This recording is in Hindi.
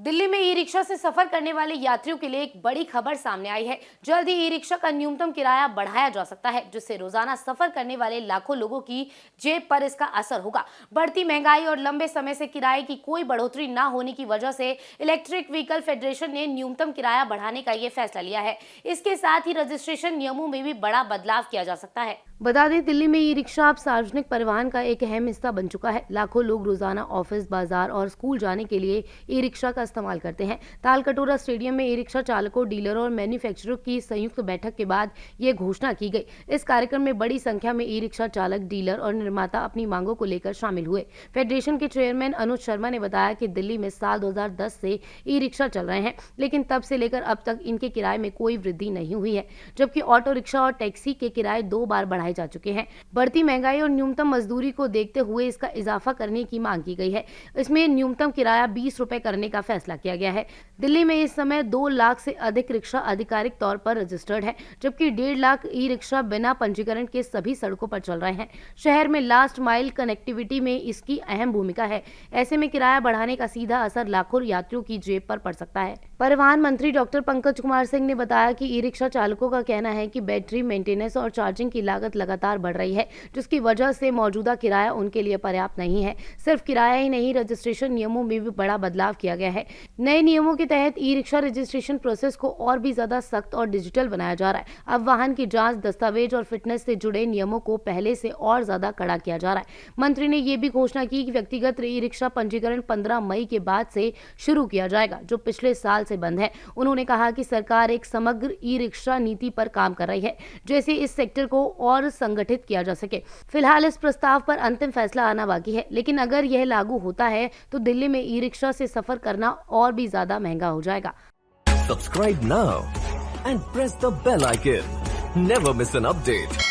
दिल्ली में ई रिक्शा से सफर करने वाले यात्रियों के लिए एक बड़ी खबर सामने आई है। जल्द ही ई रिक्शा का न्यूनतम किराया बढ़ाया जा सकता है, जिससे रोजाना सफर करने वाले लाखों लोगों की जेब पर इसका असर होगा। बढ़ती महंगाई और लंबे समय से किराए की कोई बढ़ोतरी न होने की वजह से इलेक्ट्रिक व्हीकल फेडरेशन ने न्यूनतम किराया बढ़ाने का ये फैसला लिया है। इसके साथ ही रजिस्ट्रेशन नियमों में भी बड़ा बदलाव किया जा सकता है। बता दें, दिल्ली में ई रिक्शा अब सार्वजनिक परिवहन का एक अहम हिस्सा बन चुका है। लाखों लोग रोजाना ऑफिस, बाजार और स्कूल जाने के लिए ई रिक्शा का इस्तेमाल करते हैं। तालकटोरा स्टेडियम में ई रिक्शा चालकों, डीलरों और मैन्युफैक्चररों की संयुक्त बैठक के बाद ये घोषणा की गई। इस कार्यक्रम में बड़ी संख्या में ई रिक्शा चालक, डीलर और निर्माता अपनी मांगों को लेकर शामिल हुए। फेडरेशन के चेयरमैन अनुज शर्मा ने बताया कि दिल्ली में साल 2010 से ई रिक्शा चल रहे हैं, लेकिन तब से लेकर अब तक इनके किराए में कोई वृद्धि नहीं हुई है, जबकि ऑटो रिक्शा और टैक्सी के किराए 2 बार बढ़ाए जा चुके हैं। बढ़ती महंगाई और न्यूनतम मजदूरी को देखते हुए इसका इजाफा करने की मांग की गई है। इसमें न्यूनतम किराया 20 रुपए करने का फैसला किया गया है। दिल्ली में इस समय 2 लाख से अधिक रिक्शा आधिकारिक तौर पर रजिस्टर्ड है, जबकि 1.5 लाख ई रिक्शा बिना पंजीकरण के सभी सड़कों पर चल रहे हैं। शहर में लास्ट माइल कनेक्टिविटी में इसकी अहम भूमिका है। ऐसे में किराया बढ़ाने का सीधा असर लाखों यात्रियों की जेब पर पड़ सकता है। परिवहन मंत्री डॉक्टर पंकज कुमार सिंह ने बताया कि ई रिक्शा चालकों का कहना है कि बैटरी मेंटेनेंस और चार्जिंग की लागत लगातार बढ़ रही है, जिसकी वजह से मौजूदा किराया उनके लिए पर्याप्त नहीं है। सिर्फ किराया ही नहीं, रजिस्ट्रेशन नियमों में भी बड़ा बदलाव किया गया है। नए नियमों के तहत ई रिक्शा रजिस्ट्रेशन प्रोसेस को और भी ज्यादा सख्त और डिजिटल बनाया जा रहा है। अब वाहन की जांच, दस्तावेज और फिटनेस से जुड़े नियमों को पहले से और ज्यादा कड़ा किया जा रहा है। मंत्री ने यह भी घोषणा की कि व्यक्तिगत ई रिक्शा पंजीकरण 15 मई के बाद से शुरू किया जाएगा, जो पिछले साल से बंद है। उन्होंने कहा कि सरकार एक समग्र ई रिक्शा नीति पर काम कर रही है, जैसे इस सेक्टर को और संगठित किया जा सके। फिलहाल इस प्रस्ताव पर अंतिम फैसला आना बाकी है, लेकिन अगर यह लागू होता है तो दिल्ली में ई रिक्शा से सफर करना और भी ज्यादा महंगा हो जाएगा। Subscribe now and press the bell icon. Never miss an update.